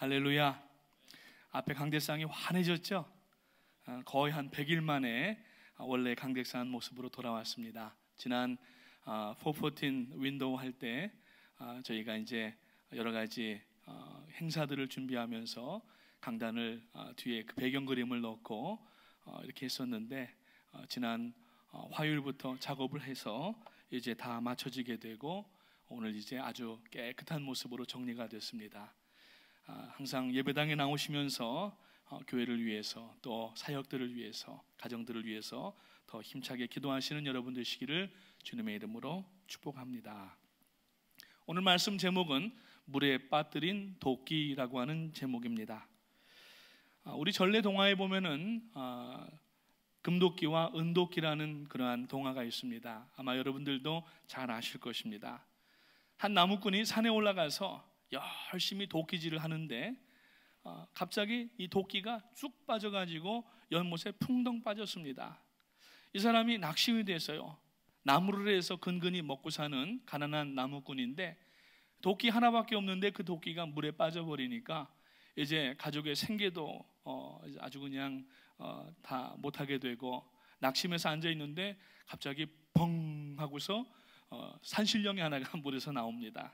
할렐루야. 앞에 강대상이 환해졌죠? 거의 한 100일 만에 원래 강대상 모습으로 돌아왔습니다. 지난 414 윈도우 할 때 저희가 이제 여러 가지 행사들을 준비하면서 강단을 뒤에 그 배경 그림을 넣고 이렇게 했었는데, 지난 화요일부터 작업을 해서 이제 다 맞춰지게 되고 오늘 이제 아주 깨끗한 모습으로 정리가 됐습니다. 항상 예배당에 나오시면서 교회를 위해서, 또 사역들을 위해서, 가정들을 위해서 더 힘차게 기도하시는 여러분 되시기를 주님의 이름으로 축복합니다. 오늘 말씀 제목은 물에 빠뜨린 도끼라고 하는 제목입니다. 우리 전래 동화에 보면은 금도끼와 은도끼라는 그러한 동화가 있습니다. 아마 여러분들도 잘 아실 것입니다. 한 나무꾼이 산에 올라가서 열심히 도끼질을 하는데 갑자기 이 도끼가 쑥 빠져가지고 연못에 풍덩 빠졌습니다. 이 사람이 낙심이 됐어요. 나무를 해서 근근히 먹고 사는 가난한 나무꾼인데 도끼 하나밖에 없는데 그 도끼가 물에 빠져버리니까 이제 가족의 생계도 아주 그냥 다 못하게 되고, 낙심해서 앉아있는데 갑자기 펑 하고서 산신령이 하나가 물에서 나옵니다.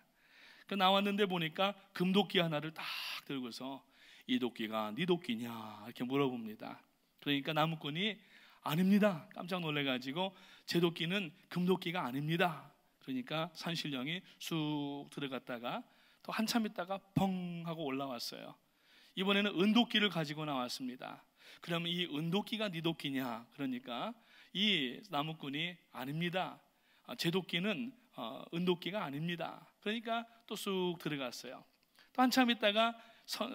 그 나왔는데 보니까 금도끼 하나를 딱 들고서 이 도끼가 네 도끼냐 이렇게 물어봅니다. 그러니까 나무꾼이 아닙니다. 깜짝 놀래가지고 제 도끼는 금도끼가 아닙니다. 그러니까 산신령이 쑥 들어갔다가 또 한참 있다가 펑 하고 올라왔어요. 이번에는 은도끼를 가지고 나왔습니다. 그러면 이 은도끼가 네 도끼냐? 그러니까 이 나무꾼이 아닙니다. 제 도끼는 은도끼가 아닙니다. 그러니까 또 쑥 들어갔어요. 또 한참 있다가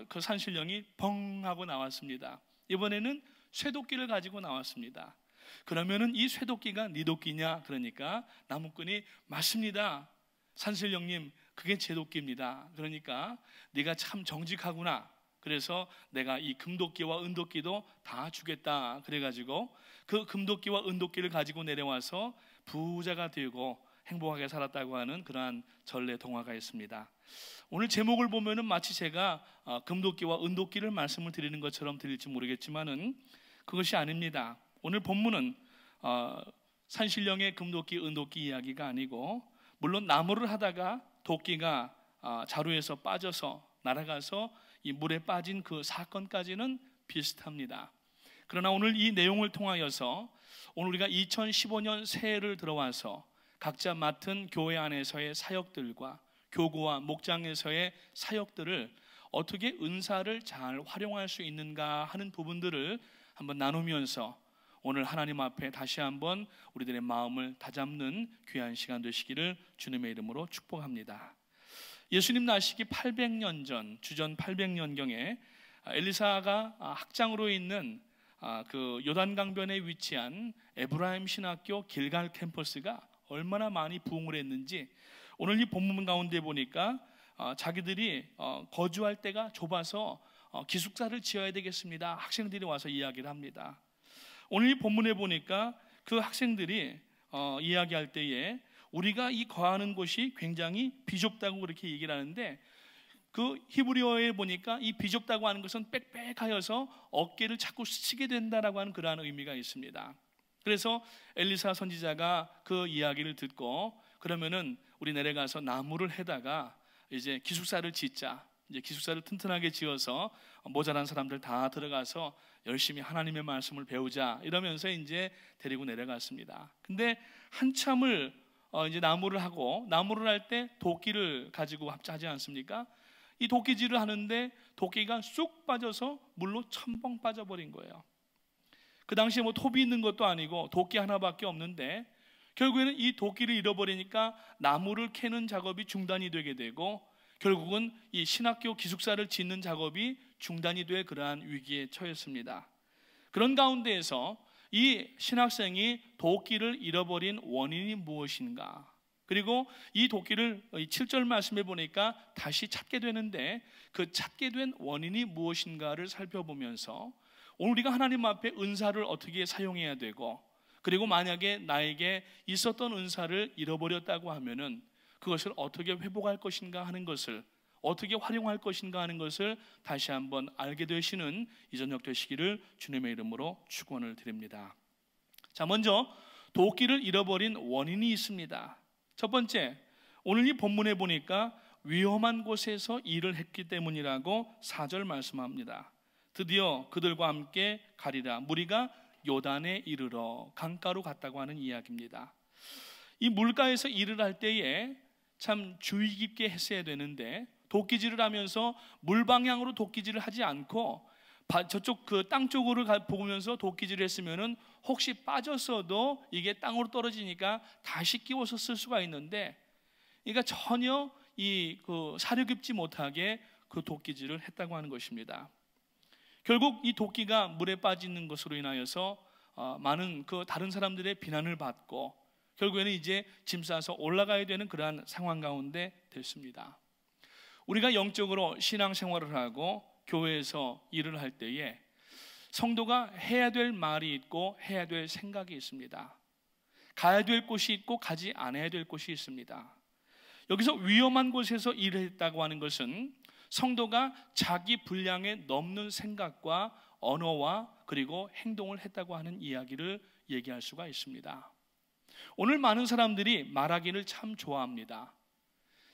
그 산신령이 펑 하고 나왔습니다. 이번에는 쇠도끼를 가지고 나왔습니다. 그러면은 이 쇠도끼가 네 도끼냐? 그러니까 나무꾼이 맞습니다. 산신령님, 그게 제 도끼입니다. 그러니까 네가 참 정직하구나. 그래서 내가 이 금도끼와 은도끼도 다 주겠다. 그래가지고 그 금도끼와 은도끼를 가지고 내려와서 부자가 되고 행복하게 살았다고 하는 그러한 전래 동화가 있습니다. 오늘 제목을 보면은 마치 제가 금도끼와 은도끼를 말씀을 드리는 것처럼 들릴지 모르겠지만은 그것이 아닙니다. 오늘 본문은 산신령의 금도끼, 은도끼 이야기가 아니고, 물론 나무를 하다가 도끼가 자루에서 빠져서 날아가서 이 물에 빠진 그 사건까지는 비슷합니다. 그러나 오늘 이 내용을 통하여서 오늘 우리가 2015년 새해를 들어와서 각자 맡은 교회 안에서의 사역들과 교구와 목장에서의 사역들을 어떻게 은사를 잘 활용할 수 있는가 하는 부분들을 한번 나누면서 오늘 하나님 앞에 다시 한번 우리들의 마음을 다잡는 귀한 시간 되시기를 주님의 이름으로 축복합니다. 예수님 나시기 800년 전, 주전 800년경에 엘리사가 학장으로 있는 그 요단강변에 위치한 에브라임 신학교 길갈 캠퍼스가 얼마나 많이 부흥을 했는지 오늘 이 본문 가운데 보니까 자기들이 거주할 때가 좁아서 기숙사를 지어야 되겠습니다. 학생들이 와서 이야기를 합니다. 오늘 이 본문에 보니까 그 학생들이 이야기할 때에 우리가 이 거하는 곳이 굉장히 비좁다고 그렇게 얘기를 하는데, 그 히브리어에 보니까 이 비좁다고 하는 것은 빽빽하여서 어깨를 자꾸 스치게 된다라고 하는 그러한 의미가 있습니다. 그래서 엘리사 선지자가 그 이야기를 듣고 그러면은 우리 내려가서 나무를 해다가 이제 기숙사를 짓자. 이제 기숙사를 튼튼하게 지어서 모자란 사람들 다 들어가서 열심히 하나님의 말씀을 배우자 이러면서 이제 데리고 내려갔습니다. 근데 한참을 이제 나무를 할 때 도끼를 가지고 하지 않습니까? 이 도끼질을 하는데 도끼가 쑥 빠져서 물로 첨벙 빠져버린 거예요. 그 당시에 뭐 톱이 있는 것도 아니고 도끼 하나밖에 없는데 결국에는 이 도끼를 잃어버리니까 나무를 캐는 작업이 중단이 되게 되고 결국은 이 신학교 기숙사를 짓는 작업이 중단이 돼 그러한 위기에 처했습니다. 그런 가운데에서 이 신학생이 도끼를 잃어버린 원인이 무엇인가? 그리고 이 도끼를 7절 말씀에 보니까 다시 찾게 되는데 그 찾게 된 원인이 무엇인가를 살펴보면서 오늘 우리가 하나님 앞에 은사를 어떻게 사용해야 되고, 그리고 만약에 나에게 있었던 은사를 잃어버렸다고 하면은 그것을 어떻게 회복할 것인가 하는 것을 어떻게 활용할 것인가 하는 것을 다시 한번 알게 되시는 이 저녁 되시기를 주님의 이름으로 축원을 드립니다. 자, 먼저 도끼를 잃어버린 원인이 있습니다. 첫 번째, 오늘 이 본문에 보니까 위험한 곳에서 일을 했기 때문이라고 4절 말씀합니다. 드디어 그들과 함께 가리라. 무리가 요단에 이르러 강가로 갔다고 하는 이야기입니다. 이 물가에서 일을 할 때에 참 주의 깊게 했어야 되는데, 도끼질을 하면서 물 방향으로 도끼질을 하지 않고 저쪽 그 땅 쪽으로 보면서 도끼질을 했으면은 혹시 빠졌어도 이게 땅으로 떨어지니까 다시 끼워서 쓸 수가 있는데, 그러니까 전혀 사려 깊지 못하게 그 도끼질을 했다고 하는 것입니다. 결국 이 도끼가 물에 빠지는 것으로 인하여서 많은 다른 사람들의 비난을 받고 결국에는 이제 짐 싸서 올라가야 되는 그러한 상황 가운데 됐습니다. 우리가 영적으로 신앙생활을 하고 교회에서 일을 할 때에 성도가 해야 될 말이 있고 해야 될 생각이 있습니다. 가야 될 곳이 있고 가지 않아야 될 곳이 있습니다. 여기서 위험한 곳에서 일을 했다고 하는 것은 성도가 자기 분량에 넘는 생각과 언어와 그리고 행동을 했다고 하는 이야기를 얘기할 수가 있습니다. 오늘 많은 사람들이 말하기를 참 좋아합니다.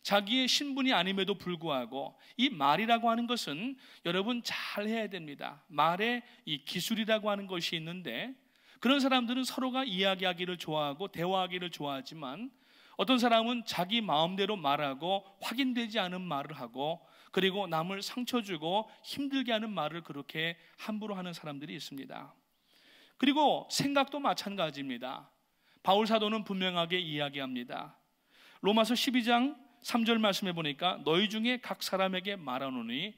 자기의 신분이 아님에도 불구하고 이 말이라고 하는 것은 여러분 잘 해야 됩니다. 말에 이 기술이라고 하는 것이 있는데, 그런 사람들은 서로가 이야기하기를 좋아하고 대화하기를 좋아하지만, 어떤 사람은 자기 마음대로 말하고 확인되지 않은 말을 하고, 그리고 남을 상처 주고 힘들게 하는 말을 그렇게 함부로 하는 사람들이 있습니다. 그리고 생각도 마찬가지입니다. 바울 사도는 분명하게 이야기합니다. 로마서 12장 3절 말씀해 보니까 너희 중에 각 사람에게 말하노니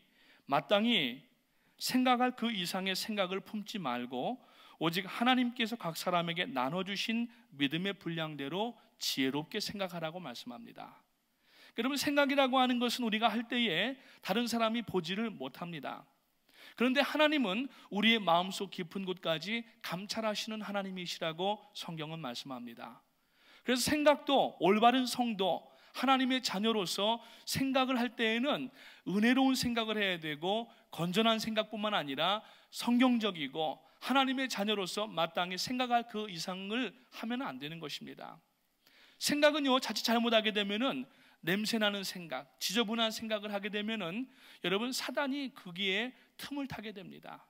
마땅히 생각할 그 이상의 생각을 품지 말고 오직 하나님께서 각 사람에게 나눠주신 믿음의 분량대로 지혜롭게 생각하라고 말씀합니다. 여러분, 생각이라고 하는 것은 우리가 할 때에 다른 사람이 보지를 못합니다. 그런데 하나님은 우리의 마음속 깊은 곳까지 감찰하시는 하나님이시라고 성경은 말씀합니다. 그래서 생각도, 올바른 성도, 하나님의 자녀로서 생각을 할 때에는 은혜로운 생각을 해야 되고, 건전한 생각뿐만 아니라 성경적이고 하나님의 자녀로서 마땅히 생각할 그 이상을 하면 안 되는 것입니다. 생각은요, 자칫 잘못하게 되면은 냄새나는 생각, 지저분한 생각을 하게 되면은 여러분, 사단이 거기에 틈을 타게 됩니다.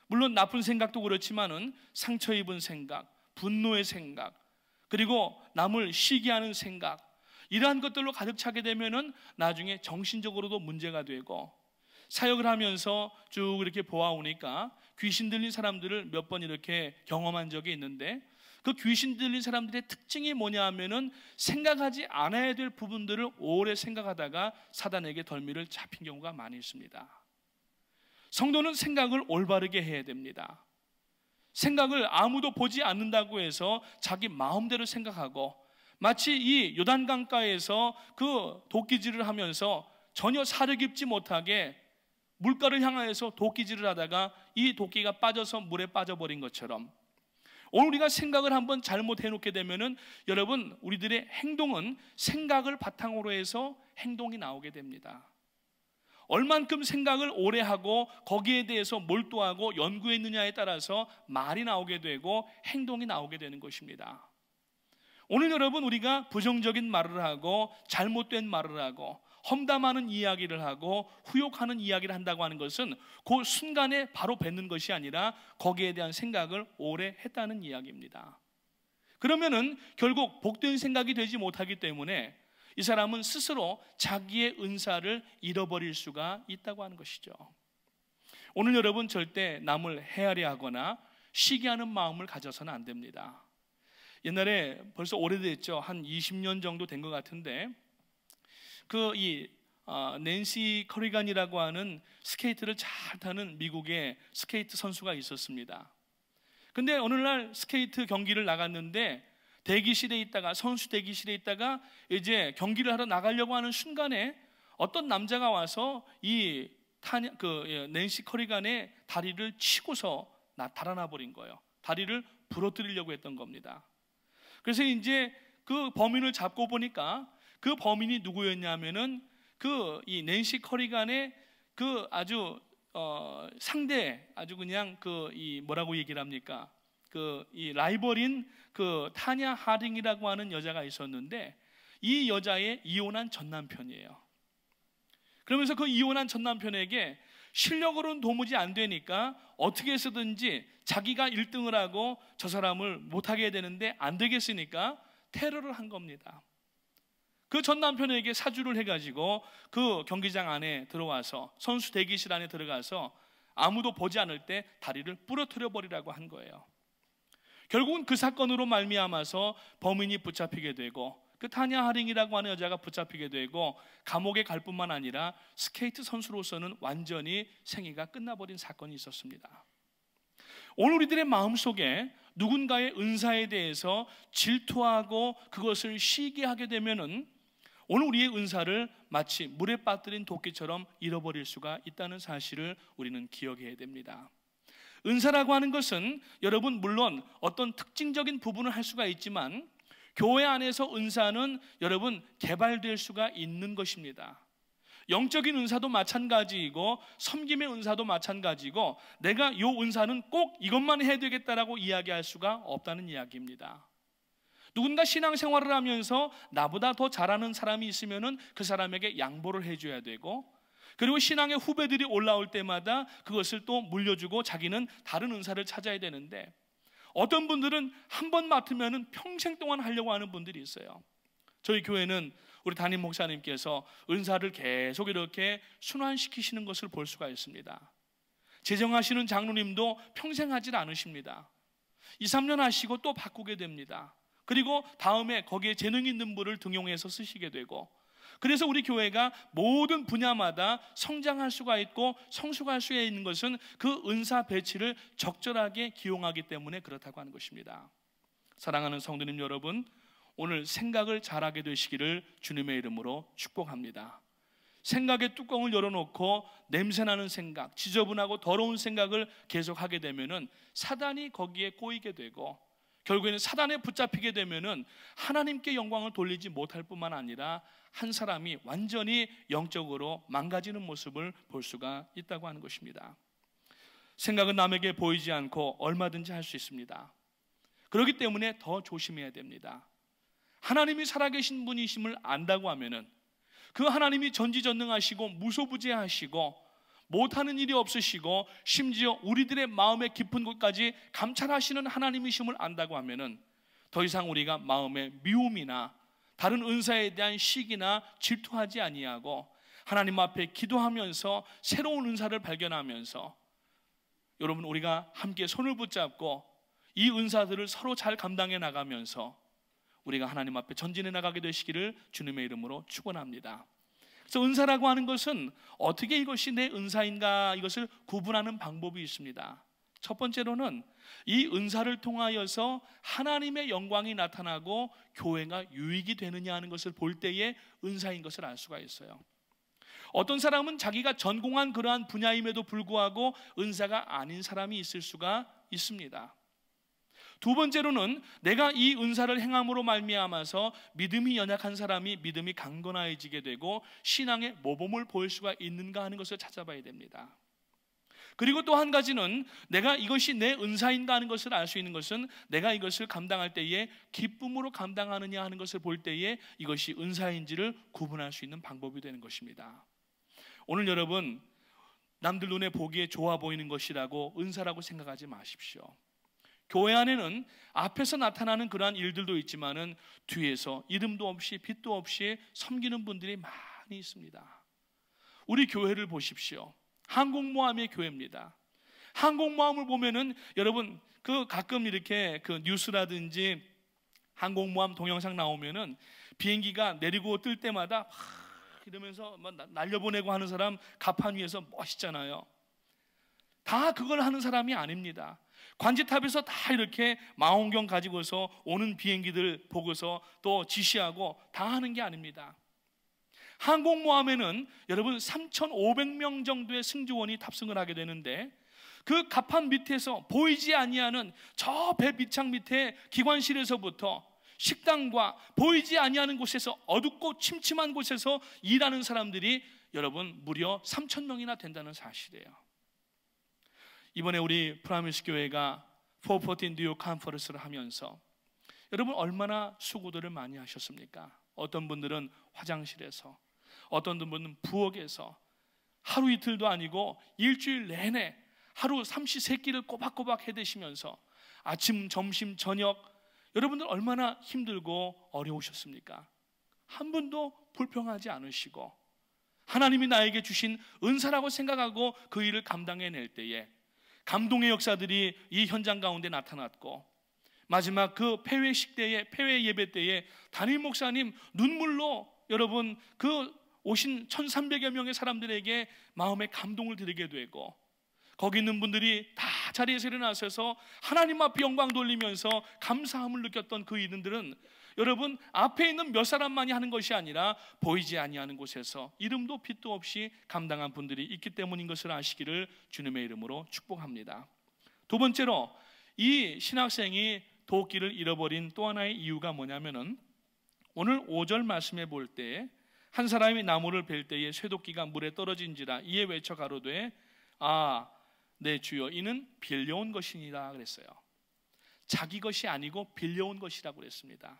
물론 나쁜 생각도 그렇지만은 상처 입은 생각, 분노의 생각, 그리고 남을 시기하는 생각, 이러한 것들로 가득 차게 되면은 나중에 정신적으로도 문제가 되고, 사역을 하면서 쭉 이렇게 보아오니까 귀신 들린 사람들을 몇 번 이렇게 경험한 적이 있는데, 그 귀신 들린 사람들의 특징이 뭐냐 하면은 생각하지 않아야 될 부분들을 오래 생각하다가 사단에게 덜미를 잡힌 경우가 많이 있습니다. 성도는 생각을 올바르게 해야 됩니다. 생각을 아무도 보지 않는다고 해서 자기 마음대로 생각하고, 마치 이 요단강가에서 그 도끼질을 하면서 전혀 사려 깊지 못하게 물가를 향하여서 도끼질을 하다가 이 도끼가 빠져서 물에 빠져버린 것처럼, 오늘 우리가 생각을 한번 잘못해 놓게 되면은 여러분, 우리들의 행동은 생각을 바탕으로 해서 행동이 나오게 됩니다. 얼만큼 생각을 오래 하고 거기에 대해서 몰두하고 연구했느냐에 따라서 말이 나오게 되고 행동이 나오게 되는 것입니다. 오늘 여러분, 우리가 부정적인 말을 하고 잘못된 말을 하고 험담하는 이야기를 하고 후욕하는 이야기를 한다고 하는 것은 그 순간에 바로 뱉는 것이 아니라 거기에 대한 생각을 오래 했다는 이야기입니다. 그러면은 결국 복된 생각이 되지 못하기 때문에 이 사람은 스스로 자기의 은사를 잃어버릴 수가 있다고 하는 것이죠. 오늘 여러분, 절대 남을 헤아려 하거나 시기하는 마음을 가져서는 안 됩니다. 옛날에 벌써 오래됐죠. 한 20년 정도 된 것 같은데, 낸시 커리건이라고 하는 스케이트를 잘 타는 미국의 스케이트 선수가 있었습니다. 근데 어느 날 스케이트 경기를 나갔는데 대기실에 있다가, 선수 대기실에 있다가 이제 경기를 하러 나가려고 하는 순간에 어떤 남자가 와서 낸시 커리건의 다리를 치고서 달아나 버린 거예요. 다리를 부러뜨리려고 했던 겁니다. 그래서 이제 그 범인을 잡고 보니까 그 범인이 누구였냐면은 그 이 낸시 커리간의 그 아주 상대, 아주 그냥 그 이 뭐라고 얘기를 합니까? 그 이 라이벌인 그 타냐 하딩이라고 하는 여자가 있었는데, 이 여자의 이혼한 전 남편이에요. 그러면서 그 이혼한 전 남편에게 실력으로는 도무지 안 되니까 어떻게 해서든지 자기가 1등을 하고 저 사람을 못하게 되는데 안 되겠으니까 테러를 한 겁니다. 그 전 남편에게 사주를 해가지고 그 경기장 안에 들어와서, 선수 대기실 안에 들어가서 아무도 보지 않을 때 다리를 부러뜨려 버리라고 한 거예요. 결국은 그 사건으로 말미암아서 범인이 붙잡히게 되고, 그 타냐 하링이라고 하는 여자가 붙잡히게 되고 감옥에 갈 뿐만 아니라 스케이트 선수로서는 완전히 생애가 끝나버린 사건이 있었습니다. 오늘 우리들의 마음속에 누군가의 은사에 대해서 질투하고 그것을 시기하게 되면은 오늘 우리의 은사를 마치 물에 빠뜨린 도끼처럼 잃어버릴 수가 있다는 사실을 우리는 기억해야 됩니다. 은사라고 하는 것은 여러분, 물론 어떤 특징적인 부분을 할 수가 있지만 교회 안에서 은사는 여러분 개발될 수가 있는 것입니다. 영적인 은사도 마찬가지이고 섬김의 은사도 마찬가지고, 내가 이 은사는 꼭 이것만 해야 되겠다라고 이야기할 수가 없다는 이야기입니다. 누군가 신앙생활을 하면서 나보다 더 잘하는 사람이 있으면은 그 사람에게 양보를 해줘야 되고, 그리고 신앙의 후배들이 올라올 때마다 그것을 또 물려주고 자기는 다른 은사를 찾아야 되는데, 어떤 분들은 한 번 맡으면 평생 동안 하려고 하는 분들이 있어요. 저희 교회는 우리 담임 목사님께서 은사를 계속 이렇게 순환시키시는 것을 볼 수가 있습니다. 재정하시는 장로님도 평생 하질 않으십니다. 2, 3년 하시고 또 바꾸게 됩니다. 그리고 다음에 거기에 재능 있는 분을 등용해서 쓰시게 되고, 그래서 우리 교회가 모든 분야마다 성장할 수가 있고 성숙할 수 있는 것은 그 은사 배치를 적절하게 기용하기 때문에 그렇다고 하는 것입니다. 사랑하는 성도님 여러분, 오늘 생각을 잘하게 되시기를 주님의 이름으로 축복합니다. 생각의 뚜껑을 열어놓고 냄새나는 생각, 지저분하고 더러운 생각을 계속하게 되면은 사단이 거기에 꼬이게 되고, 결국에는 사단에 붙잡히게 되면은 하나님께 영광을 돌리지 못할 뿐만 아니라 한 사람이 완전히 영적으로 망가지는 모습을 볼 수가 있다고 하는 것입니다. 생각은 남에게 보이지 않고 얼마든지 할 수 있습니다. 그렇기 때문에 더 조심해야 됩니다. 하나님이 살아계신 분이심을 안다고 하면은, 그 하나님이 전지전능하시고 무소부재하시고 못하는 일이 없으시고 심지어 우리들의 마음의 깊은 곳까지 감찰하시는 하나님이심을 안다고 하면은 더 이상 우리가 마음의 미움이나 다른 은사에 대한 시기나 질투하지 아니하고 하나님 앞에 기도하면서 새로운 은사를 발견하면서, 여러분, 우리가 함께 손을 붙잡고 이 은사들을 서로 잘 감당해 나가면서 우리가 하나님 앞에 전진해 나가게 되시기를 주님의 이름으로 축원합니다. 그래서 은사라고 하는 것은 어떻게 이것이 내 은사인가, 이것을 구분하는 방법이 있습니다. 첫 번째로는 이 은사를 통하여서 하나님의 영광이 나타나고 교회가 유익이 되느냐 하는 것을 볼 때에 은사인 것을 알 수가 있어요. 어떤 사람은 자기가 전공한 그러한 분야임에도 불구하고 은사가 아닌 사람이 있을 수가 있습니다. 두 번째로는 내가 이 은사를 행함으로 말미암아서 믿음이 연약한 사람이 믿음이 강건해지게 되고 신앙의 모범을 보일 수가 있는가 하는 것을 찾아봐야 됩니다. 그리고 또 한 가지는 내가 이것이 내 은사인가 하는 것을 알 수 있는 것은 내가 이것을 감당할 때에 기쁨으로 감당하느냐 하는 것을 볼 때에 이것이 은사인지를 구분할 수 있는 방법이 되는 것입니다. 오늘 여러분, 남들 눈에 보기에 좋아 보이는 것이라고 은사라고 생각하지 마십시오. 교회 안에는 앞에서 나타나는 그러한 일들도 있지만은 뒤에서 이름도 없이 빛도 없이 섬기는 분들이 많이 있습니다. 우리 교회를 보십시오. 한국모함의 교회입니다. 한국모함을 보면은 여러분, 그 가끔 이렇게 그 뉴스라든지 항공모함 동영상 나오면은 비행기가 내리고 뜰 때마다 이러면서 막 날려보내고 하는 사람 갑판 위에서 멋있잖아요. 다 그걸 하는 사람이 아닙니다. 관제탑에서 다 이렇게 망원경 가지고서 오는 비행기들 보고서 또 지시하고 다 하는 게 아닙니다. 항공모함에는 여러분 3,500명 정도의 승조원이 탑승을 하게 되는데, 그 갑판 밑에서 보이지 아니하는 저 배 밑창 밑에 기관실에서부터 식당과 보이지 아니하는 곳에서, 어둡고 침침한 곳에서 일하는 사람들이 여러분 무려 3,000명이나 된다는 사실이에요. 이번에 우리 프라미스 교회가 414 뉴욕 컨퍼런스를 하면서 여러분 얼마나 수고들을 많이 하셨습니까? 어떤 분들은 화장실에서, 어떤 분들은 부엌에서 하루 이틀도 아니고 일주일 내내 하루 삼시세끼를 꼬박꼬박 해대시면서 아침, 점심, 저녁 여러분들 얼마나 힘들고 어려우셨습니까? 한 분도 불평하지 않으시고 하나님이 나에게 주신 은사라고 생각하고 그 일을 감당해낼 때에 감동의 역사들이 이 현장 가운데 나타났고, 마지막 그 폐회식 때에, 폐회 예배 때에 담임 목사님 눈물로 여러분 그 오신 1,300여 명의 사람들에게 마음의 감동을 드리게 되고, 거기 있는 분들이 다 자리에서 일어나셔서 하나님 앞에 영광 돌리면서 감사함을 느꼈던 그 이들은 여러분 앞에 있는 몇 사람만이 하는 것이 아니라 보이지 아니하는 곳에서 이름도 빛도 없이 감당한 분들이 있기 때문인 것을 아시기를 주님의 이름으로 축복합니다. 두 번째로, 이 신학생이 도끼를 잃어버린 또 하나의 이유가 뭐냐면은, 오늘 5절 말씀에 볼 때 한 사람이 나무를 벨 때에 쇠도끼가 물에 떨어진지라 이에 외쳐 가로되 아 내 주여 이는 빌려온 것이니라 그랬어요. 자기 것이 아니고 빌려온 것이라고 그랬습니다.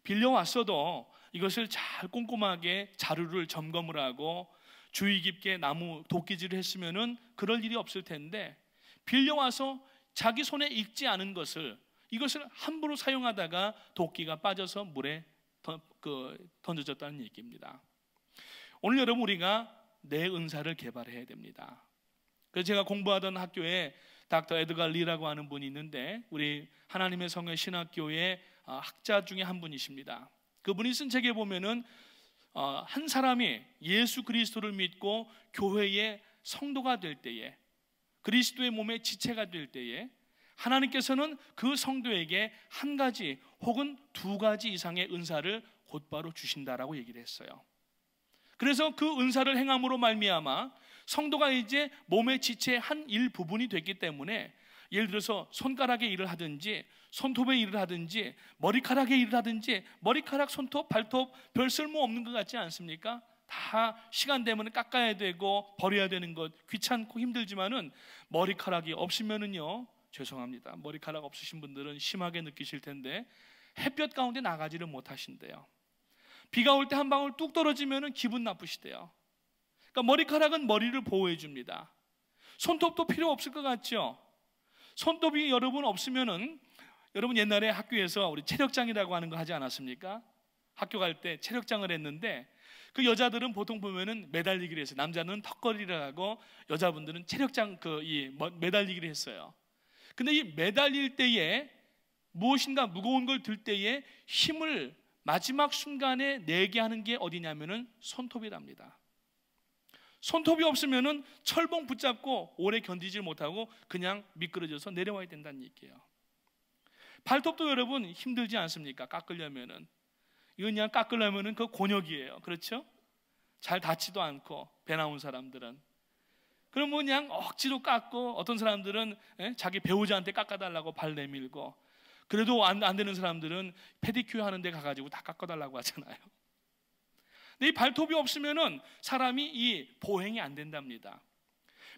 빌려왔어도 이것을 잘 꼼꼼하게 자루를 점검을 하고 주의 깊게 나무 도끼질을 했으면은 그럴 일이 없을 텐데, 빌려와서 자기 손에 익지 않은 것을, 이것을 함부로 사용하다가 도끼가 빠져서 물에 던져졌다는 얘기입니다. 오늘 여러분 우리가 내 은사를 개발해야 됩니다. 그래서 제가 공부하던 학교에 닥터 에드가 리라고 하는 분이 있는데, 우리 하나님의 성회 신학교의 학자 중에 한 분이십니다. 그분이 쓴 책에 보면은 한 사람이 예수 그리스도를 믿고 교회의 성도가 될 때에, 그리스도의 몸의 지체가 될 때에 하나님께서는 그 성도에게 한 가지 혹은 두 가지 이상의 은사를 곧바로 주신다라고 얘기를 했어요. 그래서 그 은사를 행함으로 말미암아 성도가 이제 몸의 지체의 한 일부분이 됐기 때문에, 예를 들어서 손가락의 일을 하든지 손톱의 일을 하든지 머리카락의 일을 하든지, 머리카락, 손톱, 발톱 별 쓸모 없는 것 같지 않습니까? 다 시간 되면 깎아야 되고 버려야 되는 것 귀찮고 힘들지만은 머리카락이 없으면은요, 죄송합니다, 머리카락 없으신 분들은 심하게 느끼실 텐데 햇볕 가운데 나가지를 못하신대요. 비가 올 때 한 방울 뚝 떨어지면은 기분 나쁘시대요. 그러니까 머리카락은 머리를 보호해 줍니다. 손톱도 필요 없을 것 같죠? 손톱이 여러분 없으면은, 여러분 옛날에 학교에서 우리 체력장이라고 하는 거 하지 않았습니까? 학교 갈 때 체력장을 했는데 그 여자들은 보통 보면은 매달리기를 했어요. 남자는 턱걸이를 하고 여자분들은 체력장 매달리기를 했어요. 근데 이 매달릴 때에 무엇인가 무거운 걸 들 때에 힘을 마지막 순간에 내게 하는 게 어디냐면은 손톱이랍니다. 손톱이 없으면은 철봉 붙잡고 오래 견디질 못하고 그냥 미끄러져서 내려와야 된다는 얘기예요. 발톱도 여러분 힘들지 않습니까? 깎으려면은, 이거 그냥 깎으려면은 그 곤욕이에요. 그렇죠? 잘 닿지도 않고, 배 나온 사람들은. 그럼 뭐 그냥 억지로 깎고, 어떤 사람들은 자기 배우자한테 깎아달라고 발 내밀고, 그래도 안 되는 사람들은 페디큐어 하는 데 가가지고 다 깎아달라고 하잖아요. 근데 이 발톱이 없으면은 사람이 이 보행이 안 된답니다.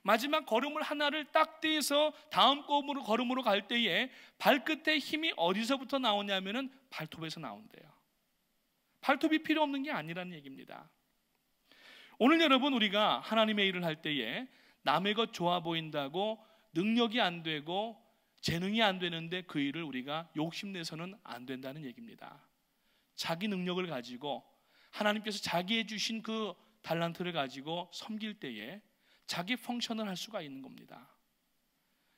마지막 걸음을 하나를 딱 떼서 다음 걸음으로 갈 때에 발끝에 힘이 어디서부터 나오냐면은 발톱에서 나온대요. 발톱이 필요 없는 게 아니라는 얘기입니다. 오늘 여러분 우리가 하나님의 일을 할 때에 남의 것 좋아 보인다고 능력이 안 되고 재능이 안 되는데 그 일을 우리가 욕심내서는 안 된다는 얘기입니다. 자기 능력을 가지고 하나님께서 자기에 주신 그 달란트를 가지고 섬길 때에 자기 펑션을 할 수가 있는 겁니다.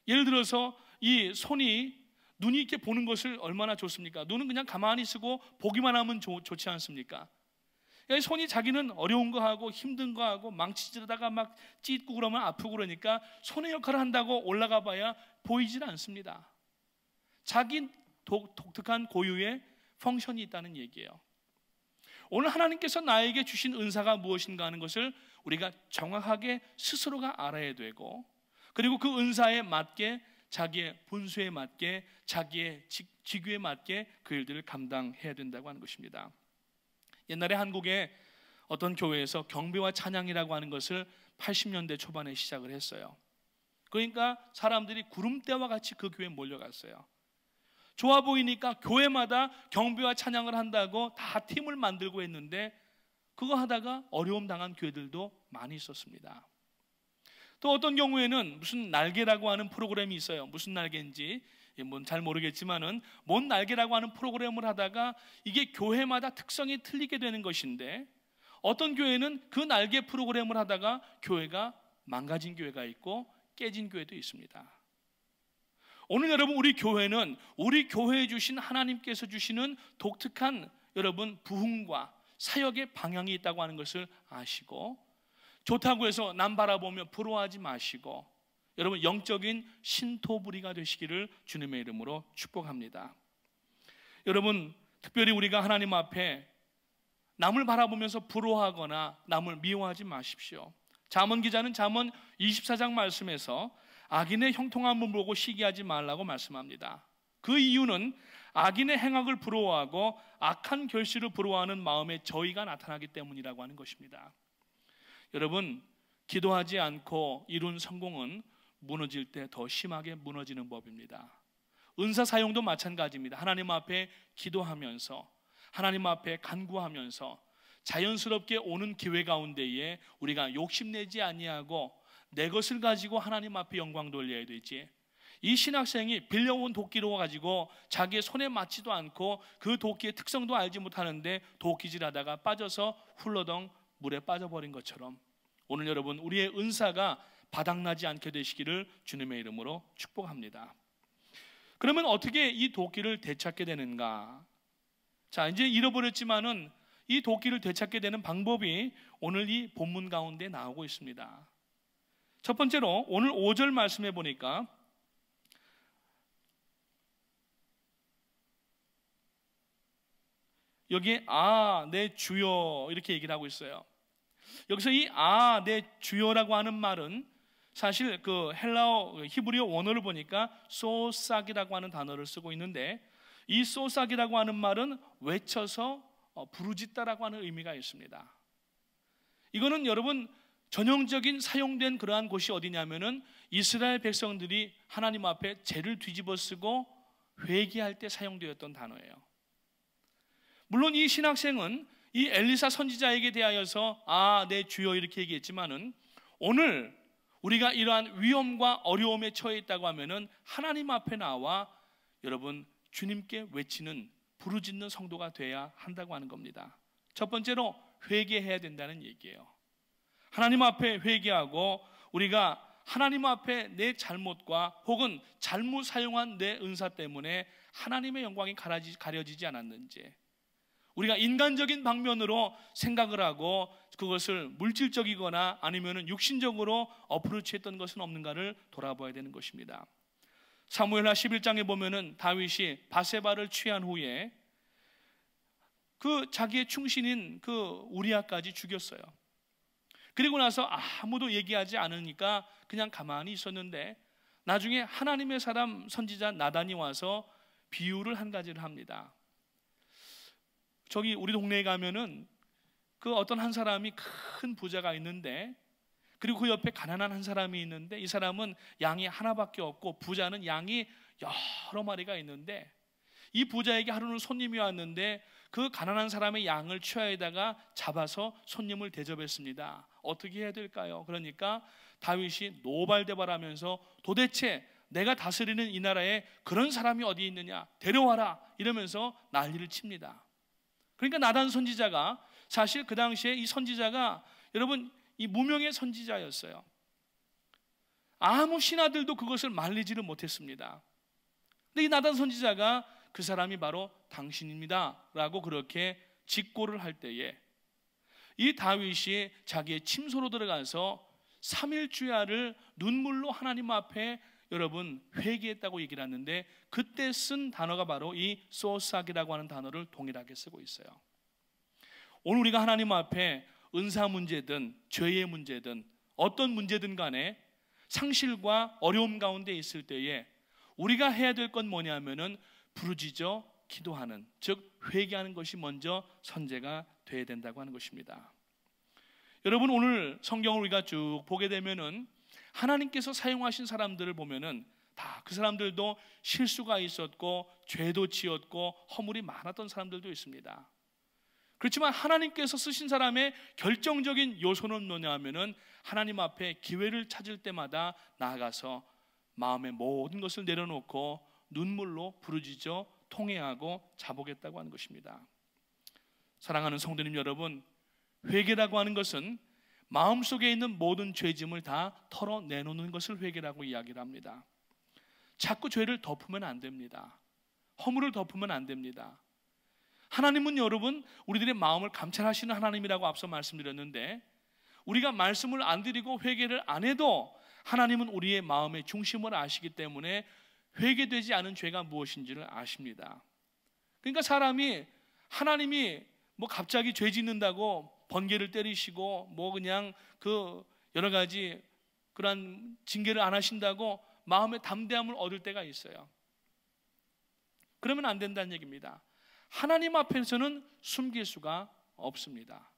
예를 들어서 이 손이, 눈이 이렇게 보는 것을 얼마나 좋습니까? 눈은 그냥 가만히 쓰고 보기만 하면 좋지 않습니까? 손이 자기는 어려운 거 하고 힘든 거 하고 망치질하다가 막 찢고 그러면 아프고 그러니까 손의 역할을 한다고 올라가 봐야 보이질 않습니다. 자기 독특한 고유의 펑션이 있다는 얘기예요. 오늘 하나님께서 나에게 주신 은사가 무엇인가 하는 것을 우리가 정확하게 스스로가 알아야 되고, 그리고 그 은사에 맞게 자기의 분수에 맞게, 자기의 직위에 맞게 그 일들을 감당해야 된다고 하는 것입니다. 옛날에 한국의 어떤 교회에서 경배와 찬양이라고 하는 것을 80년대 초반에 시작을 했어요. 그러니까 사람들이 구름대와 같이 그 교회에 몰려갔어요. 좋아 보이니까 교회마다 경배와 찬양을 한다고 다 팀을 만들고 했는데, 그거 하다가 어려움 당한 교회들도 많이 있었습니다. 또 어떤 경우에는 무슨 날개라고 하는 프로그램이 있어요. 무슨 날개인지 잘 모르겠지만은 뭔 날개라고 하는 프로그램을 하다가 이게 교회마다 특성이 틀리게 되는 것인데, 어떤 교회는 그 날개 프로그램을 하다가 교회가 망가진 교회가 있고 깨진 교회도 있습니다. 오늘 여러분, 우리 교회는 우리 교회에 주신 하나님께서 주시는 독특한 여러분 부흥과 사역의 방향이 있다고 하는 것을 아시고, 좋다고 해서 남 바라보며 부러워하지 마시고 여러분 영적인 신토부리가 되시기를 주님의 이름으로 축복합니다. 여러분, 특별히 우리가 하나님 앞에 남을 바라보면서 부러워하거나 남을 미워하지 마십시오. 잠언 기자는 잠언 24장 말씀에서 악인의 형통함을 보고 시기하지 말라고 말씀합니다. 그 이유는 악인의 행악을 부러워하고 악한 결실을 부러워하는 마음의 저희가 나타나기 때문이라고 하는 것입니다. 여러분, 기도하지 않고 이룬 성공은 무너질 때 더 심하게 무너지는 법입니다. 은사 사용도 마찬가지입니다. 하나님 앞에 기도하면서, 하나님 앞에 간구하면서 자연스럽게 오는 기회 가운데에 우리가 욕심내지 아니하고 내 것을 가지고 하나님 앞에 영광 돌려야 되지, 이 신학생이 빌려온 도끼로 가지고 자기의 손에 맞지도 않고 그 도끼의 특성도 알지 못하는데 도끼질하다가 빠져서 훌러덩 물에 빠져버린 것처럼 오늘 여러분, 우리의 은사가 바닥나지 않게 되시기를 주님의 이름으로 축복합니다. 그러면 어떻게 이 도끼를 되찾게 되는가? 자, 이제 잃어버렸지만은 이 도끼를 되찾게 되는 방법이 오늘 이 본문 가운데 나오고 있습니다. 첫 번째로 오늘 5절 말씀해 보니까 여기에 내 주여 이렇게 얘기를 하고 있어요. 여기서 이 내 주여라고 하는 말은 사실 그 헬라어 히브리어 원어를 보니까 소삭이라고 하는 단어를 쓰고 있는데, 이 소삭이라고 하는 말은 외쳐서 부르짖다라고 하는 의미가 있습니다. 이거는 여러분 전형적인 사용된 그러한 곳이 어디냐면은 이스라엘 백성들이 하나님 앞에 죄를 뒤집어 쓰고 회개할 때 사용되었던 단어예요. 물론 이 신학생은 이 엘리사 선지자에게 대하여서 내 주여 이렇게 얘기했지만은, 오늘 우리가 이러한 위험과 어려움에 처해 있다고 하면은 하나님 앞에 나와 여러분 주님께 외치는, 부르짖는 성도가 돼야 한다고 하는 겁니다. 첫 번째로 회개해야 된다는 얘기예요. 하나님 앞에 회개하고 우리가 하나님 앞에 내 잘못과 혹은 잘못 사용한 내 은사 때문에 하나님의 영광이 가려지지 않았는지, 우리가 인간적인 방면으로 생각을 하고 그것을 물질적이거나 아니면 육신적으로 어프로치했던 것은 없는가를 돌아봐야 되는 것입니다. 사무엘하 11장에 보면은 다윗이 바세바를 취한 후에 그 자기의 충신인 그 우리아까지 죽였어요. 그리고 나서 아무도 얘기하지 않으니까 그냥 가만히 있었는데, 나중에 하나님의 사람 선지자 나단이 와서 비유를 한 가지를 합니다. 저기 우리 동네에 가면은 그 어떤 한 사람이 큰 부자가 있는데, 그리고 그 옆에 가난한 한 사람이 있는데, 이 사람은 양이 하나밖에 없고 부자는 양이 여러 마리가 있는데, 이 부자에게 하루는 손님이 왔는데 그 가난한 사람의 양을 취하에다가 잡아서 손님을 대접했습니다. 어떻게 해야 될까요? 그러니까 다윗이 노발대발하면서 도대체 내가 다스리는 이 나라에 그런 사람이 어디 있느냐, 데려와라 이러면서 난리를 칩니다. 그러니까 나단 선지자가, 사실 그 당시에 이 선지자가 여러분 이 무명의 선지자였어요. 아무 신하들도 그것을 말리지를 못했습니다. 근데 이 나단 선지자가 그 사람이 바로 당신입니다 라고 그렇게 직고를 할 때에 이 다윗이 자기의 침소로 들어가서 3일 주야를 눈물로 하나님 앞에 여러분 회개했다고 얘기를 하는데, 그때 쓴 단어가 바로 이 소삭이라고 하는 단어를 동일하게 쓰고 있어요. 오늘 우리가 하나님 앞에 은사 문제든 죄의 문제든 어떤 문제든 간에 상실과 어려움 가운데 있을 때에 우리가 해야 될 건 뭐냐면은 부르짖어 기도하는, 즉 회개하는 것이 먼저 선제가 돼야 된다고 하는 것입니다. 여러분, 오늘 성경을 우리가 쭉 보게 되면은 하나님께서 사용하신 사람들을 보면은 다 그 사람들도 실수가 있었고 죄도 지었고 허물이 많았던 사람들도 있습니다. 그렇지만 하나님께서 쓰신 사람의 결정적인 요소는 뭐냐면은 하나님 앞에 기회를 찾을 때마다 나아가서 마음의 모든 것을 내려놓고 눈물로 부르짖어 통회하고 자복했다고 하는 것입니다. 사랑하는 성도님 여러분, 회개라고 하는 것은 마음속에 있는 모든 죄짐을 다 털어내놓는 것을 회개라고 이야기를 합니다. 자꾸 죄를 덮으면 안 됩니다. 허물을 덮으면 안 됩니다. 하나님은 여러분, 우리들의 마음을 감찰하시는 하나님이라고 앞서 말씀드렸는데, 우리가 말씀을 안 드리고 회개를 안 해도 하나님은 우리의 마음의 중심을 아시기 때문에 회개되지 않은 죄가 무엇인지를 아십니다. 그러니까 사람이, 하나님이 뭐 갑자기 죄 짓는다고 번개를 때리시고 뭐 그냥 그 여러 가지 그런 징계를 안 하신다고 마음의 담대함을 얻을 때가 있어요. 그러면 안 된다는 얘기입니다. 하나님 앞에서는 숨길 수가 없습니다.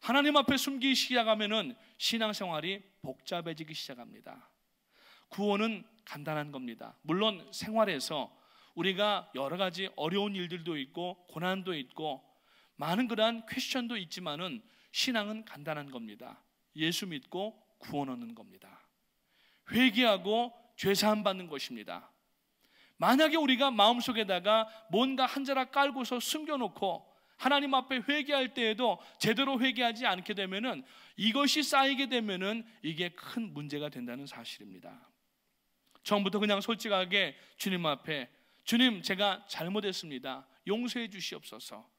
하나님 앞에 숨기기 시작하면은 신앙생활이 복잡해지기 시작합니다. 구원은 간단한 겁니다. 물론 생활에서 우리가 여러 가지 어려운 일들도 있고 고난도 있고 많은 그러한 퀘스천도 있지만은 신앙은 간단한 겁니다. 예수 믿고 구원 얻는 겁니다. 회개하고 죄사함 받는 것입니다. 만약에 우리가 마음속에다가 뭔가 한 자락 깔고서 숨겨놓고 하나님 앞에 회개할 때에도 제대로 회개하지 않게 되면은, 이것이 쌓이게 되면은 이게 큰 문제가 된다는 사실입니다. 처음부터 그냥 솔직하게 주님 앞에, 주님 제가 잘못했습니다, 용서해 주시옵소서,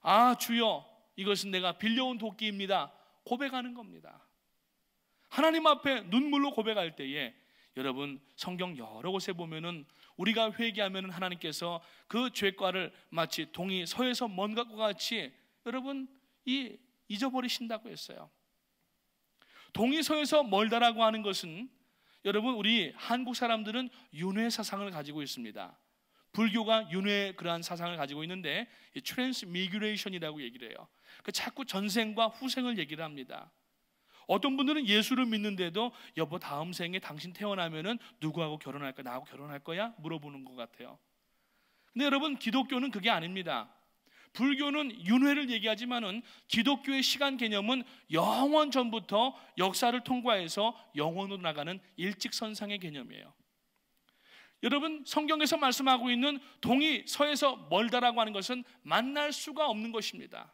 아 주여 이것은 내가 빌려온 도끼입니다, 고백하는 겁니다. 하나님 앞에 눈물로 고백할 때에 여러분, 성경 여러 곳에 보면은 우리가 회개하면 하나님께서 그 죄과를 마치 동이 서에서 먼 것과 같이 여러분 잊어버리신다고 했어요. 동이 서에서 멀다라고 하는 것은 여러분, 우리 한국 사람들은 윤회 사상을 가지고 있습니다. 불교가 윤회의 그러한 사상을 가지고 있는데 트랜스미그레이션이라고 얘기를 해요. 자꾸 전생과 후생을 얘기를 합니다. 어떤 분들은 예수를 믿는데도 여보 다음 생에 당신 태어나면은 누구하고 결혼할 거야? 나하고 결혼할 거야? 물어보는 것 같아요. 근데 여러분, 기독교는 그게 아닙니다. 불교는 윤회를 얘기하지만은 기독교의 시간 개념은 영원 전부터 역사를 통과해서 영원으로 나가는 일직선상의 개념이에요. 여러분, 성경에서 말씀하고 있는 동이 서에서 멀다라고 하는 것은 만날 수가 없는 것입니다.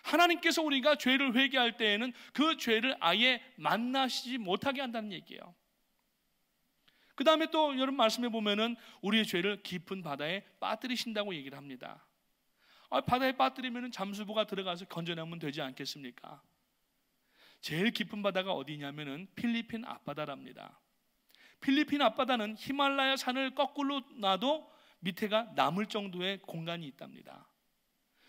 하나님께서 우리가 죄를 회개할 때에는 그 죄를 아예 만나시지 못하게 한다는 얘기예요. 그 다음에 또 여러분 말씀해 보면은 우리의 죄를 깊은 바다에 빠뜨리신다고 얘기를 합니다. 바다에 빠뜨리면은 잠수부가 들어가서 건져내면 되지 않겠습니까? 제일 깊은 바다가 어디냐면은 필리핀 앞바다랍니다. 필리핀 앞바다는 히말라야 산을 거꾸로 놔도 밑에가 남을 정도의 공간이 있답니다.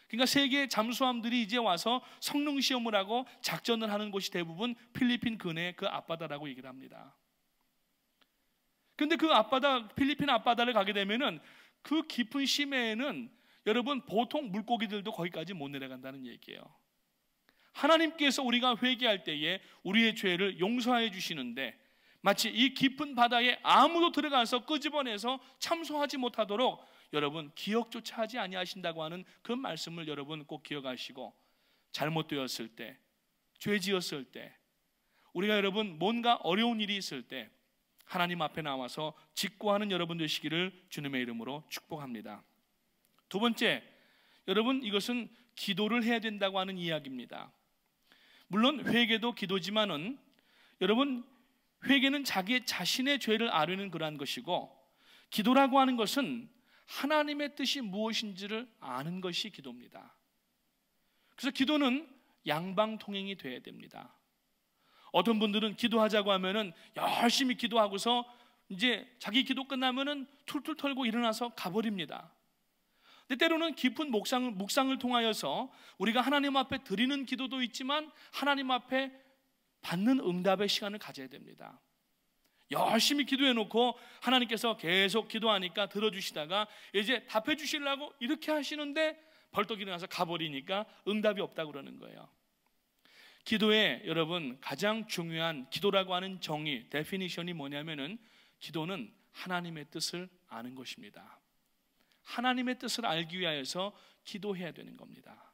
그러니까 세계의 잠수함들이 이제 와서 성능 시험을 하고 작전을 하는 곳이 대부분 필리핀 근해 그 앞바다라고 얘기를 합니다. 그런데 그 앞바다, 필리핀 앞바다를 가게 되면은 그 깊은 심해에는 여러분 보통 물고기들도 거기까지 못 내려간다는 얘기예요. 하나님께서 우리가 회개할 때에 우리의 죄를 용서해 주시는데 마치 이 깊은 바다에 아무도 들어가서 끄집어내서 참소하지 못하도록 여러분 기억조차 하지 아니하신다고 하는 그 말씀을 여러분 꼭 기억하시고, 잘못되었을 때, 죄 지었을 때, 우리가 여러분 뭔가 어려운 일이 있을 때 하나님 앞에 나와서 직고하는 여러분 되시기를 주님의 이름으로 축복합니다. 두 번째, 여러분 이것은 기도를 해야 된다고 하는 이야기입니다. 물론 회개도 기도지만은 여러분, 회개는 자기 자신의 죄를 아뢰는 그러한 것이고, 기도라고 하는 것은 하나님의 뜻이 무엇인지를 아는 것이 기도입니다. 그래서 기도는 양방통행이 돼야 됩니다. 어떤 분들은 기도하자고 하면은 열심히 기도하고서 이제 자기 기도 끝나면은 툴툴 털고 일어나서 가버립니다. 근데 때로는 깊은 묵상을 통하여서 우리가 하나님 앞에 드리는 기도도 있지만 하나님 앞에 받는 응답의 시간을 가져야 됩니다. 열심히 기도해 놓고 하나님께서 계속 기도하니까 들어주시다가 이제 답해 주시려고 이렇게 하시는데 벌떡 일어나서 가버리니까 응답이 없다고 그러는 거예요. 기도에 여러분 가장 중요한 기도라고 하는 정의, 데피니션이 뭐냐면은 기도는 하나님의 뜻을 아는 것입니다. 하나님의 뜻을 알기 위하여서 기도해야 되는 겁니다.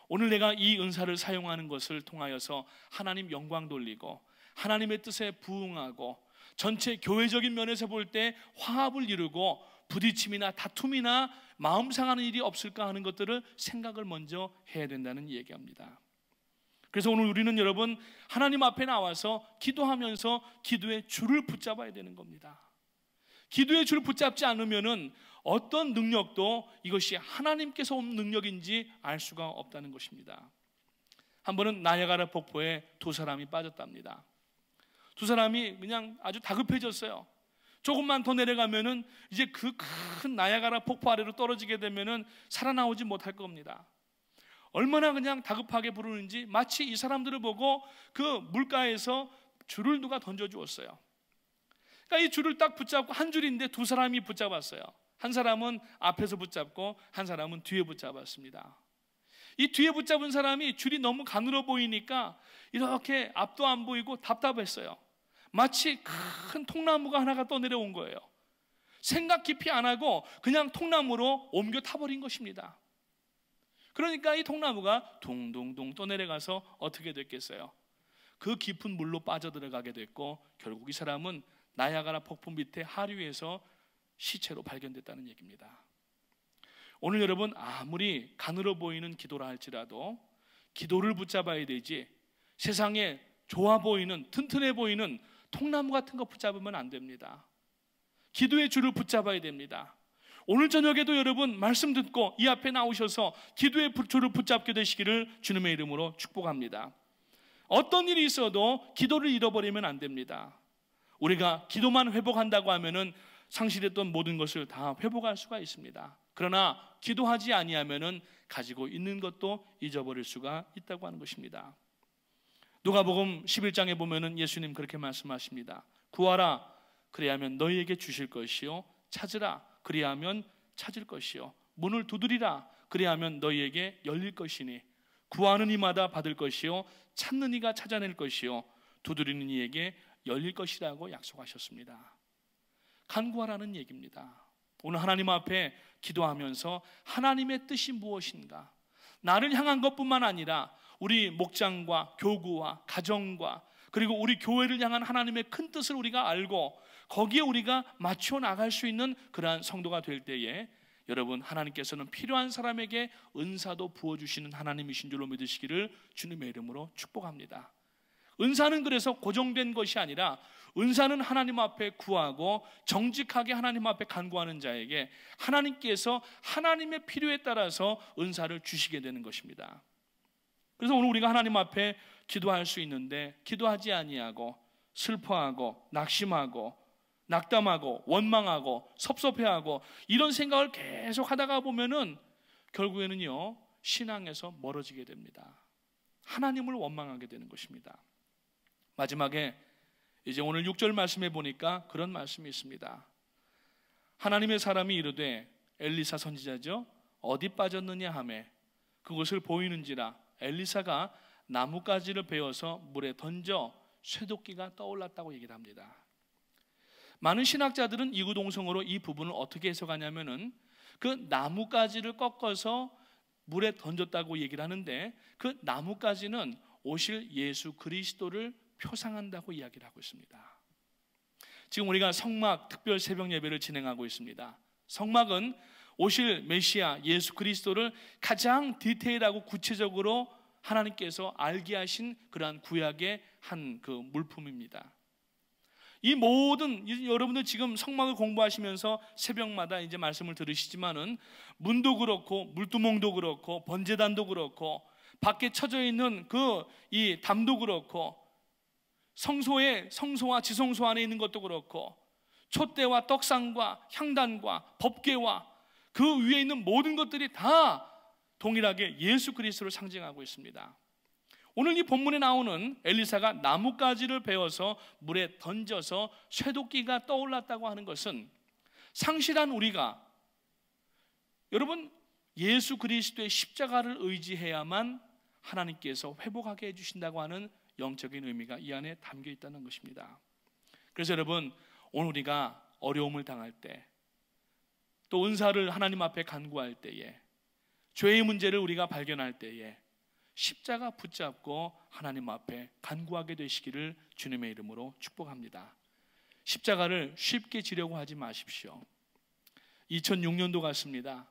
오늘 내가 이 은사를 사용하는 것을 통하여서 하나님 영광 돌리고 하나님의 뜻에 부응하고 전체 교회적인 면에서 볼 때 화합을 이루고 부딪힘이나 다툼이나 마음 상하는 일이 없을까 하는 것들을 생각을 먼저 해야 된다는 얘기합니다. 그래서 오늘 우리는 여러분 하나님 앞에 나와서 기도하면서 기도의 줄을 붙잡아야 되는 겁니다. 기도의 줄을 붙잡지 않으면은 어떤 능력도 이것이 하나님께서 온 능력인지 알 수가 없다는 것입니다. 한 번은 나야가라 폭포에 두 사람이 빠졌답니다. 두 사람이 그냥 아주 다급해졌어요. 조금만 더 내려가면은 이제 그 큰 나야가라 폭포 아래로 떨어지게 되면은 살아나오지 못할 겁니다. 얼마나 그냥 다급하게 부르는지 마치 이 사람들을 보고 그 물가에서 줄을 누가 던져주었어요. 그러니까 이 줄을 딱 붙잡고 한 줄인데 두 사람이 붙잡았어요. 한 사람은 앞에서 붙잡고 한 사람은 뒤에 붙잡았습니다. 이 뒤에 붙잡은 사람이 줄이 너무 가늘어 보이니까 이렇게 앞도 안 보이고 답답했어요. 마치 큰 통나무가 하나가 떠내려온 거예요. 생각 깊이 안 하고 그냥 통나무로 옮겨 타버린 것입니다. 그러니까 이 통나무가 둥둥둥 떠내려가서 어떻게 됐겠어요? 그 깊은 물로 빠져들어가게 됐고 결국 이 사람은 나야가라 폭포 밑에 하류에서 시체로 발견됐다는 얘기입니다. 오늘 여러분 아무리 가늘어 보이는 기도라 할지라도 기도를 붙잡아야 되지 세상에 좋아 보이는 튼튼해 보이는 통나무 같은 거 붙잡으면 안 됩니다. 기도의 줄을 붙잡아야 됩니다. 오늘 저녁에도 여러분 말씀 듣고 이 앞에 나오셔서 기도의 줄을 붙잡게 되시기를 주님의 이름으로 축복합니다. 어떤 일이 있어도 기도를 잃어버리면 안 됩니다. 우리가 기도만 회복한다고 하면은 상실했던 모든 것을 다 회복할 수가 있습니다. 그러나 기도하지 아니하면은 가지고 있는 것도 잊어버릴 수가 있다고 하는 것입니다. 누가복음 11장에 보면은 예수님 그렇게 말씀하십니다. 구하라 그리하면 너희에게 주실 것이요 찾으라 그리하면 찾을 것이요 문을 두드리라 그리하면 너희에게 열릴 것이니 구하는 이마다 받을 것이요 찾는 이가 찾아낼 것이요 두드리는 이에게 열릴 것이라고 약속하셨습니다. 간구하라는 얘기입니다. 오늘 하나님 앞에 기도하면서 하나님의 뜻이 무엇인가, 나를 향한 것뿐만 아니라 우리 목장과 교구와 가정과 그리고 우리 교회를 향한 하나님의 큰 뜻을 우리가 알고 거기에 우리가 맞춰 나갈 수 있는 그러한 성도가 될 때에 여러분 하나님께서는 필요한 사람에게 은사도 부어주시는 하나님이신 줄로 믿으시기를 주님의 이름으로 축복합니다. 은사는 그래서 고정된 것이 아니라 은사는 하나님 앞에 구하고 정직하게 하나님 앞에 간구하는 자에게 하나님께서 하나님의 필요에 따라서 은사를 주시게 되는 것입니다. 그래서 오늘 우리가 하나님 앞에 기도할 수 있는데 기도하지 아니하고 슬퍼하고 낙심하고 낙담하고 원망하고 섭섭해하고 이런 생각을 계속 하다가 보면은 결국에는요 신앙에서 멀어지게 됩니다. 하나님을 원망하게 되는 것입니다. 마지막에 이제 오늘 6절 말씀해 보니까 그런 말씀이 있습니다. 하나님의 사람이 이르되 엘리사 선지자죠 어디 빠졌느냐 하매 그것을 보이는지라 엘리사가 나뭇가지를 베어서 물에 던져 쇠도끼가 떠올랐다고 얘기를 합니다. 많은 신학자들은 이구동성으로 이 부분을 어떻게 해석하냐면은 그 나뭇가지를 꺾어서 물에 던졌다고 얘기를 하는데 그 나뭇가지는 오실 예수 그리스도를 표상한다고 이야기를 하고 있습니다. 지금 우리가 성막 특별 새벽 예배를 진행하고 있습니다. 성막은 오실 메시아 예수 그리스도를 가장 디테일하고 구체적으로 하나님께서 알게 하신 그러한 구약의 한 그 물품입니다. 이 모든 여러분들 지금 성막을 공부하시면서 새벽마다 이제 말씀을 들으시지만은 문도 그렇고 물두멍도 그렇고 번제단도 그렇고 밖에 쳐져 있는 그 이 담도 그렇고 성소와 지성소 안에 있는 것도 그렇고 촛대와 떡상과 향단과 법궤와 그 위에 있는 모든 것들이 다 동일하게 예수 그리스도를 상징하고 있습니다. 오늘 이 본문에 나오는 엘리사가 나뭇가지를 베어서 물에 던져서 쇠도끼가 떠올랐다고 하는 것은 상실한 우리가, 여러분, 예수 그리스도의 십자가를 의지해야만 하나님께서 회복하게 해주신다고 하는 영적인 의미가 이 안에 담겨 있다는 것입니다. 그래서 여러분, 오늘 우리가 어려움을 당할 때, 또 은사를 하나님 앞에 간구할 때에, 죄의 문제를 우리가 발견할 때에 십자가 붙잡고 하나님 앞에 간구하게 되시기를 주님의 이름으로 축복합니다. 십자가를 쉽게 지려고 하지 마십시오. 2006년도 같습니다.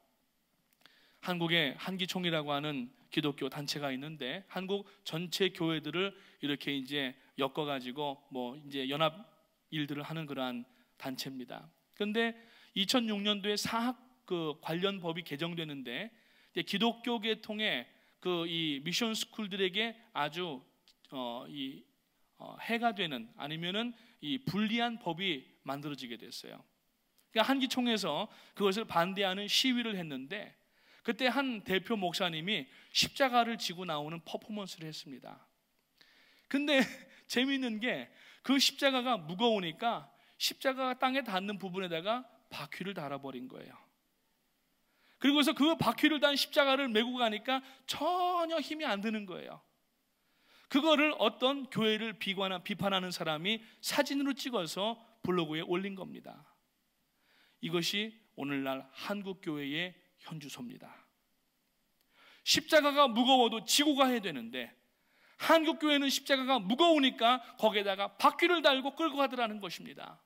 한국에 한기총이라고 하는 기독교 단체가 있는데, 한국 전체 교회들을 이렇게 이제 엮어가지고 이제 연합 일들을 하는 그러한 단체입니다. 그런데 2006년도에 사학 관련 법이 개정되는데, 기독교 계통의 이 미션 스쿨들에게 아주 해가 되는, 아니면은 이 불리한 법이 만들어지게 됐어요. 그러니까 한기총에서 그것을 반대하는 시위를 했는데, 그때 한 대표 목사님이 십자가를 지고 나오는 퍼포먼스를 했습니다. 근데 재미있는 게, 그 십자가가 무거우니까 십자가가 땅에 닿는 부분에다가 바퀴를 달아버린 거예요. 그리고서 그 바퀴를 단 십자가를 메고 가니까 전혀 힘이 안 드는 거예요. 그거를 어떤 교회를 비판하는 사람이 사진으로 찍어서 블로그에 올린 겁니다. 이것이 오늘날 한국교회의 현주소입니다. 십자가가 무거워도 지고 가야 되는데, 한국교회는 십자가가 무거우니까 거기에다가 바퀴를 달고 끌고 가더라는 것입니다.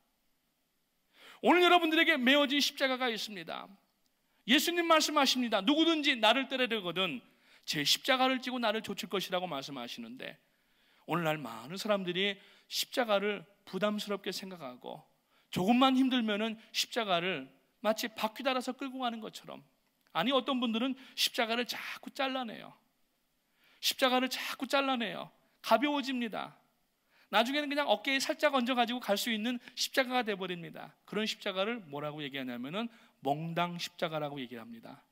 오늘 여러분들에게 메어진 십자가가 있습니다. 예수님 말씀하십니다. 누구든지 나를 따르려거든 제 십자가를 지고 나를 좇을 것이라고 말씀하시는데, 오늘날 많은 사람들이 십자가를 부담스럽게 생각하고, 조금만 힘들면은 십자가를 마치 바퀴 달아서 끌고 가는 것처럼, 아니 어떤 분들은 십자가를 자꾸 잘라내요. 십자가를 자꾸 잘라내요. 가벼워집니다. 나중에는 그냥 어깨에 살짝 얹어가지고 갈 수 있는 십자가가 돼버립니다. 그런 십자가를 뭐라고 얘기하냐면은 몽당 십자가라고 얘기를 합니다.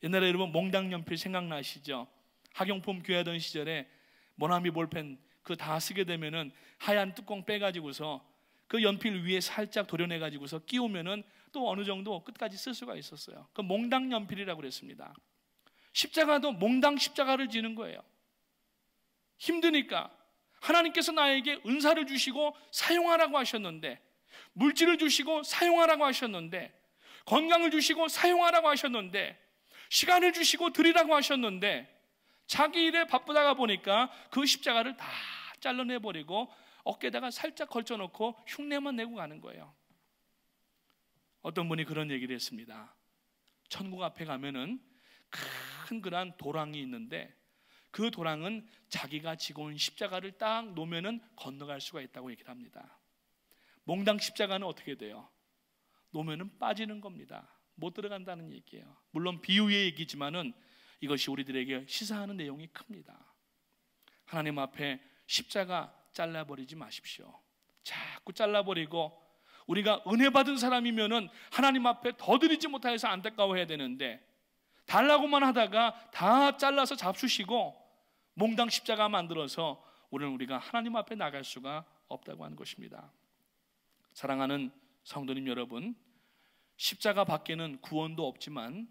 옛날에 여러분 몽당 연필 생각나시죠? 학용품 교회하던 시절에 모나미 볼펜 다 쓰게 되면은 하얀 뚜껑 빼가지고서 그 연필 위에 살짝 도려내가지고서 끼우면은 또 어느 정도 끝까지 쓸 수가 있었어요. 그 몽당 연필이라고 그랬습니다. 십자가도 몽당 십자가를 지는 거예요. 힘드니까 하나님께서 나에게 은사를 주시고 사용하라고 하셨는데, 물질을 주시고 사용하라고 하셨는데, 건강을 주시고 사용하라고 하셨는데, 시간을 주시고 드리라고 하셨는데, 자기 일에 바쁘다가 보니까 그 십자가를 다 잘라내버리고 어깨에다가 살짝 걸쳐놓고 흉내만 내고 가는 거예요. 어떤 분이 그런 얘기를 했습니다. 천국 앞에 가면은 큰 그런 도랑이 있는데, 그 도랑은 자기가 지고 온 십자가를 딱 놓으면은 건너갈 수가 있다고 얘기를 합니다. 몽당 십자가는 어떻게 돼요? 놓으면은 빠지는 겁니다. 못 들어간다는 얘기예요. 물론 비유의 얘기지만은 이것이 우리들에게 시사하는 내용이 큽니다. 하나님 앞에 십자가 잘라버리지 마십시오. 자꾸 잘라버리고, 우리가 은혜 받은 사람이면은 하나님 앞에 더 드리지 못해서 안타까워해야 되는데, 달라고만 하다가 다 잘라서 잡수시고 몽당 십자가 만들어서 오늘 우리가 하나님 앞에 나갈 수가 없다고 하는 것입니다. 사랑하는 성도님 여러분, 십자가 밖에는 구원도 없지만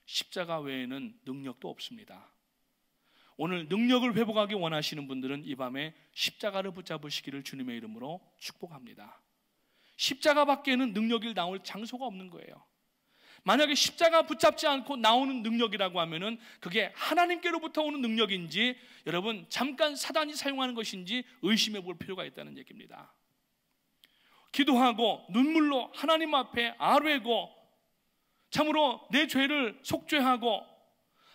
십자가 외에는 능력도 없습니다. 오늘 능력을 회복하기 원하시는 분들은 이 밤에 십자가를 붙잡으시기를 주님의 이름으로 축복합니다. 십자가 밖에는 능력이 나올 장소가 없는 거예요. 만약에 십자가 붙잡지 않고 나오는 능력이라고 하면은 그게 하나님께로부터 오는 능력인지, 여러분 잠깐 사단이 사용하는 것인지 의심해 볼 필요가 있다는 얘기입니다. 기도하고 눈물로 하나님 앞에 아뢰고, 참으로 내 죄를 속죄하고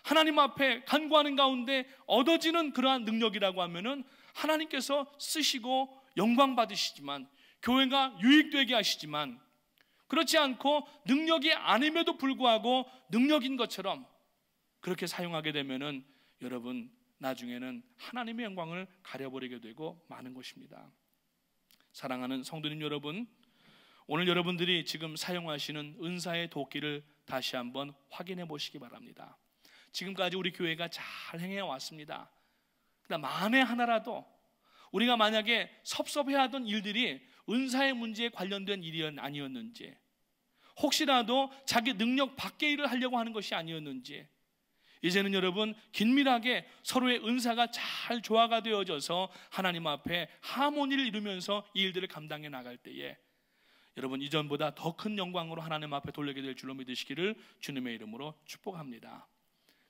하나님 앞에 간구하는 가운데 얻어지는 그러한 능력이라고 하면은 하나님께서 쓰시고 영광 받으시지만, 교회가 유익되게 하시지만, 그렇지 않고 능력이 아님에도 불구하고 능력인 것처럼 그렇게 사용하게 되면은 여러분 나중에는 하나님의 영광을 가려버리게 되고 마는 것입니다. 사랑하는 성도님 여러분, 오늘 여러분들이 지금 사용하시는 은사의 도끼를 다시 한번 확인해 보시기 바랍니다. 지금까지 우리 교회가 잘 행해 왔습니다. 그러나 만에 하나라도 우리가 만약에 섭섭해하던 일들이 은사의 문제에 관련된 일이 아니었는지, 혹시라도 자기 능력 밖의 일을 하려고 하는 것이 아니었는지, 이제는 여러분 긴밀하게 서로의 은사가 잘 조화가 되어져서 하나님 앞에 하모니를 이루면서 이 일들을 감당해 나갈 때에 여러분 이전보다 더 큰 영광으로 하나님 앞에 돌리게 될 줄로 믿으시기를 주님의 이름으로 축복합니다.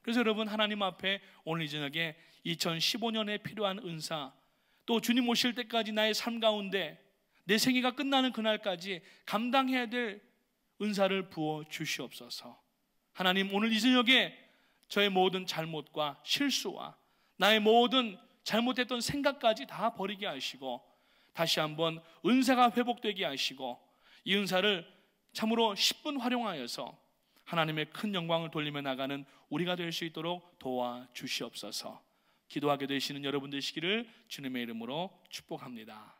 그래서 여러분 하나님 앞에 오늘 이 저녁에 2015년에 필요한 은사, 또 주님 오실 때까지 나의 삶 가운데 내 생애가 끝나는 그날까지 감당해야 될 은사를 부어 주시옵소서. 하나님, 오늘 이 저녁에 저의 모든 잘못과 실수와 나의 모든 잘못했던 생각까지 다 버리게 하시고 다시 한번 은사가 회복되게 하시고 이 은사를 참으로 10분 활용하여서 하나님의 큰 영광을 돌리며 나가는 우리가 될 수 있도록 도와주시옵소서. 기도하게 되시는 여러분 되시기를 주님의 이름으로 축복합니다.